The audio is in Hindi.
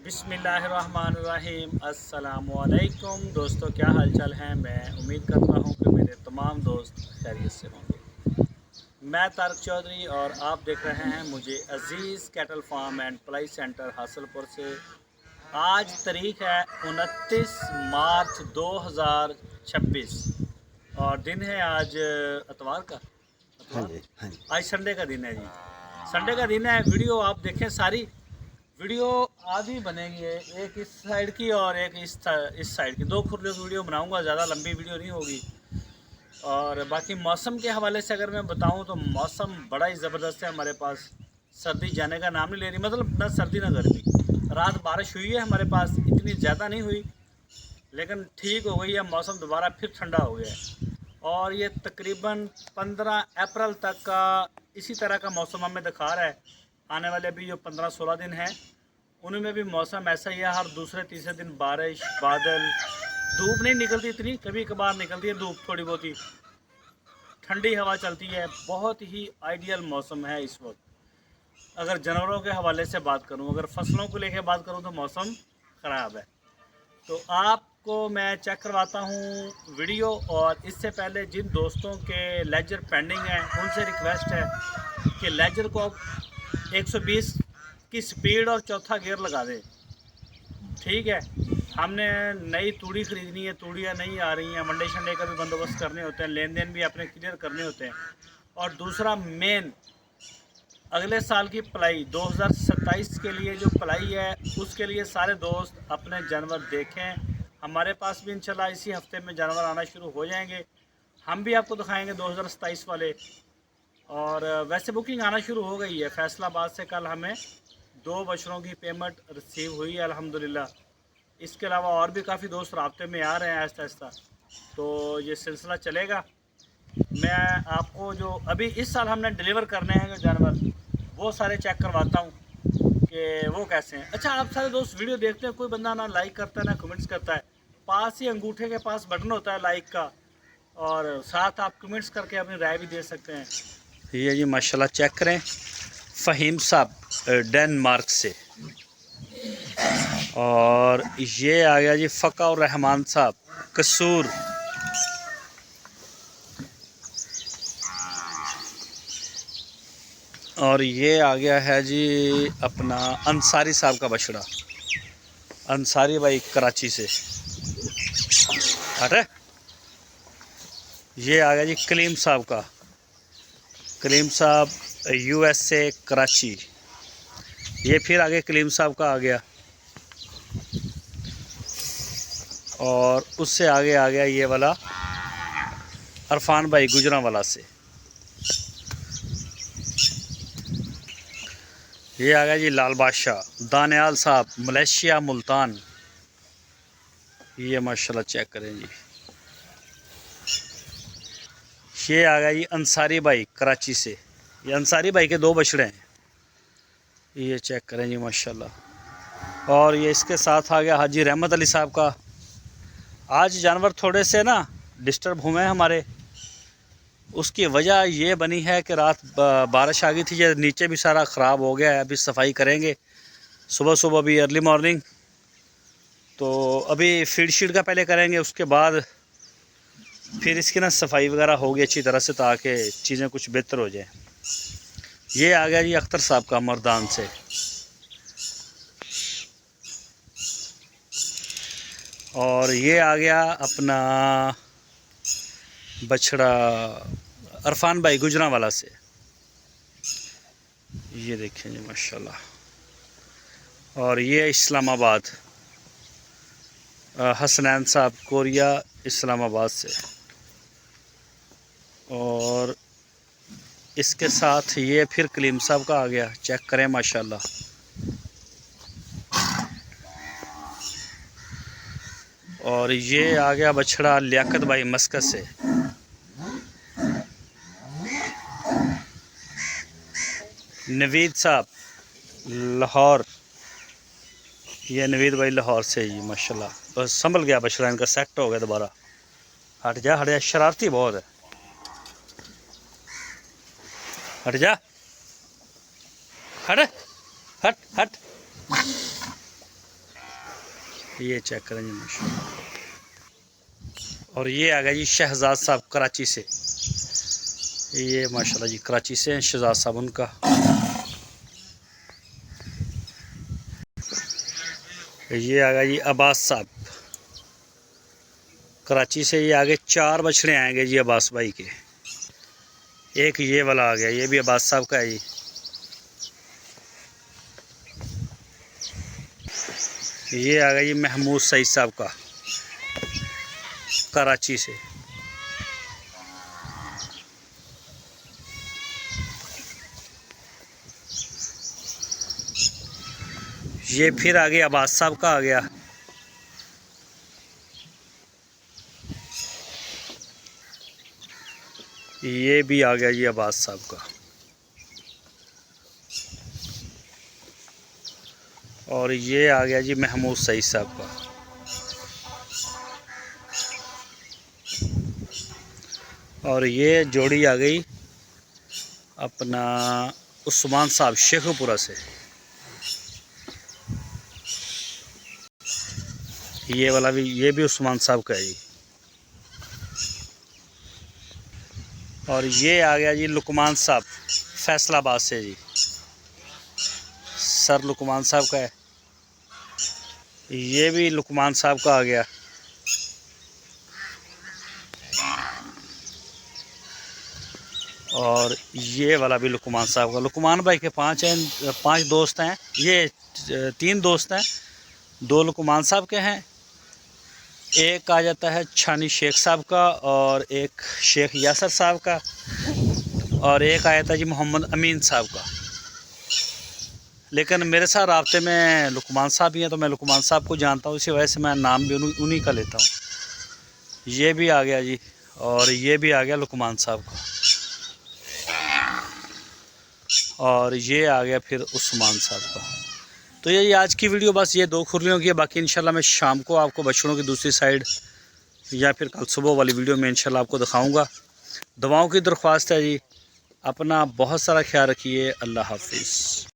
बिस्मिल्लाहिर्रहमानिर्रहीम। अस्सलामुअलैकुम दोस्तों, क्या हाल चाल है। मैं उम्मीद करता हूँ कि मेरे तमाम दोस्त खैरियत से होंगे। मैं तारक चौधरी और आप देख रहे हैं मुझे Aziz cattle farm and ply centre Hasalpur से। आज तारीख़ है 29 मार्च 2026 और दिन है आज इतवार का। हाँ जी, हाँ जी। आज संडे का दिन है जी। संडे का दिन है। वीडियो आप देखें, सारी वीडियो आधी बनेगी, एक इस साइड की और एक इस साइड की। दो खुले वीडियो बनाऊंगा, ज़्यादा लंबी वीडियो नहीं होगी। और बाकी मौसम के हवाले से अगर मैं बताऊं तो मौसम बड़ा ही ज़बरदस्त है हमारे पास। सर्दी जाने का नाम नहीं ले रही, मतलब ना सर्दी ना गर्मी। रात बारिश हुई है हमारे पास, इतनी ज़्यादा नहीं हुई लेकिन ठीक हो गई है। मौसम दोबारा फिर ठंडा हो गया है और ये तकरीबन 15 अप्रैल तक का इसी तरह का मौसम हमें दिखा रहा है। आने वाले भी जो 15-16 दिन हैं उनमें भी मौसम ऐसा ही है। हर दूसरे तीसरे दिन बारिश, बादल, धूप नहीं निकलती इतनी, कभी कभार निकलती है धूप थोड़ी बहुत ही। ठंडी हवा चलती है, बहुत ही आइडियल मौसम है इस वक्त। अगर जानवरों के हवाले से बात करूं, अगर फसलों को लेकर बात करूं तो मौसम ख़राब है। तो आपको मैं चेक करवाता हूँ वीडियो। और इससे पहले जिन दोस्तों के लेजर पेंडिंग हैं उनसे रिक्वेस्ट है कि लेजर को 120 की स्पीड और चौथा गियर लगा दें। ठीक है, हमने नई तूड़ी ख़रीदनी है, तूड़ियाँ नहीं आ रही हैं, मंडे शंडे का भी बंदोबस्त करने होते हैं, लेन देन भी अपने क्लियर करने होते हैं। और दूसरा मेन, अगले साल की पलाई 2027 के लिए जो पलाई है उसके लिए सारे दोस्त अपने जानवर देखें। हमारे पास भी इंशाल्लाह इसी हफ्ते में जानवर आना शुरू हो जाएंगे। हम भी आपको दिखाएंगे 2027 वाले। और वैसे बुकिंग आना शुरू हो गई है। फैसलाबाद से कल हमें 2 बछड़ों की पेमेंट रिसीव हुई है अल्हम्दुलिल्लाह। इसके अलावा और भी काफ़ी दोस्त राब्ते में आ रहे हैं आहिस्ता आहिस्ता, तो ये सिलसिला चलेगा। मैं आपको जो अभी इस साल हमने डिलीवर करने हैं जो जानवर, वो सारे चेक करवाता हूँ कि वो कैसे हैं। अच्छा, आप सारे दोस्त वीडियो देखते हैं, कोई बंदा ना लाइक करता है ना कमेंट्स करता है। पास ही अंगूठे के पास बटन होता है लाइक का, और साथ आप कमेंट्स करके अपनी राय भी दे सकते हैं। ये जी माशाल्लाह चेक करें, फ़हीम साहब डेनमार्क से। और ये आ गया जी फ़का और रहमान साहब कसूर। और ये आ गया है जी अपना अंसारी साहब का बछड़ा, अंसारी भाई कराची से। अरे ये आ गया जी कलीम साहब का, कलीम साहब USA कराची। ये फिर आगे कलीम साहब का आ गया और उससे आगे आ गया ये वाला अरफान भाई गुजरांवाला से। ये आ गया जी लाल बादशाह दानियाल साहब मलेशिया मुल्तान। ये माशाल्लाह चेक करें जी। ये आ गया जी अंसारी भाई कराची से। ये अंसारी भाई के 2 बछड़े हैं, ये चेक करें जी माशाल्लाह। और ये इसके साथ आ गया हाजी रहमत अली साहब का। आज जानवर थोड़े से ना डिस्टर्ब हुए हैं हमारे। उसकी वजह ये बनी है कि रात बारिश आ गई थी, ये नीचे भी सारा ख़राब हो गया है। अभी सफाई करेंगे सुबह सुबह भी, अर्ली मॉर्निंग। तो अभी फीड शीड का पहले करेंगे, उसके बाद फिर इसकी ना सफाई वगैरह होगी अच्छी तरह से, ताकि चीज़ें कुछ बेहतर हो जाए। ये आ गया जी अख्तर साहब का मर्दान से। और ये आ गया अपना बछड़ा अरफान भाई गुजरांवाला से। ये देखें जी माशाल्लाह। और ये इस्लामाबाद हसनैन साहब कोरिया इस्लामाबाद से। और इसके साथ ये फिर कलीम साहब का आ गया, चेक करें माशाल्लाह। और ये आ गया बछड़ा लियाकत भाई मस्कत से। नवीद साहब लाहौर, ये नवीद भाई लाहौर से ही माशाल्लाह। बस संभल गया बछड़ा, इनका सेट हो गया दोबारा। हट जा हट जा, शरारती बहुत है, हट जा, हट हट हट। ये चेक करें जी माशाल्लाह। और ये आ गया जी शहजाद साहब कराची से। ये माशाल्लाह जी कराची से हैं शहजाद साहब उनका। ये आ गया जी अब्बास साहब कराची से। ये आगे 4 बछड़े आएंगे जी अब्बास भाई के। एक ये वाला आ गया, ये भी अब्बास साहब का है जी। ये आ गया जी महमूद सईद साहब का कराची से। ये फिर आगे अब्बास साहब का आ गया। ये भी आ गया जी अब्बास साहब का। और ये आ गया जी महमूद सईद साहब का। और ये जोड़ी आ गई अपना उस्मान साहब शेखपुरा से। ये वाला भी, ये भी उस्मान साहब का है जी। और ये आ गया जी लुकमान साहब फैसलाबाद से जी। सर लुकमान साहब का है। ये भी लुकमान साहब का आ गया। और ये वाला भी लुकमान साहब का। लुकमान भाई के 5 दोस्त हैं। ये 3 दोस्त हैं, 2 लुकमान साहब के हैं। एक आ जाता है छानी शेख साहब का और एक शेख यासर साहब का। और एक आया था जी मोहम्मद अमीन साहब का। लेकिन मेरे साथ राब्ते में लुकमान साहब ही हैं, तो मैं लुकमान साहब को जानता हूँ, इसी वजह से मैं नाम भी उन्हीं का लेता हूँ। ये भी आ गया जी। और ये भी आ गया लुकमान साहब का। और ये आ गया फिर उस्मान साहब का। तो ये आज की वीडियो बस ये 2 खुरलियों की है। बाकी इंशाल्लाह मैं शाम को आपको बछड़ों की दूसरी साइड या फिर कल सुबह वाली वीडियो में इंशाल्लाह आपको दिखाऊंगा। दुआओं की दरख्वास्त है जी। अपना बहुत सारा ख्याल रखिए। अल्लाह हाफिज़।